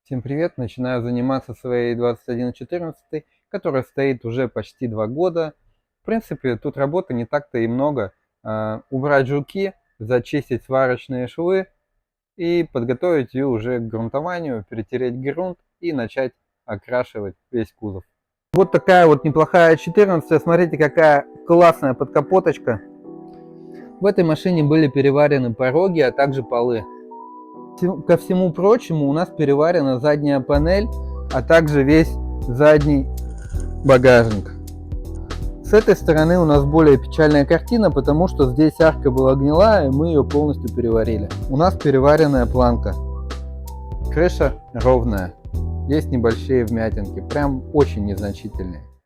Всем привет! Начинаю заниматься своей 2114, которая стоит уже почти 2 года. В принципе, тут работы не так-то и много. Убрать жуки, зачистить сварочные швы и подготовить ее уже к грунтованию, перетереть грунт и начать окрашивать весь кузов. Вот такая вот неплохая 14. Смотрите, какая классная подкапоточка. В этой машине были переварены пороги, а также полы. Ко всему прочему, у нас переварена задняя панель, а также весь задний багажник. С этой стороны у нас более печальная картина, потому что здесь арка была гнилая, и мы ее полностью переварили. У нас переваренная планка. Крыша ровная. Есть небольшие вмятинки, прям очень незначительные.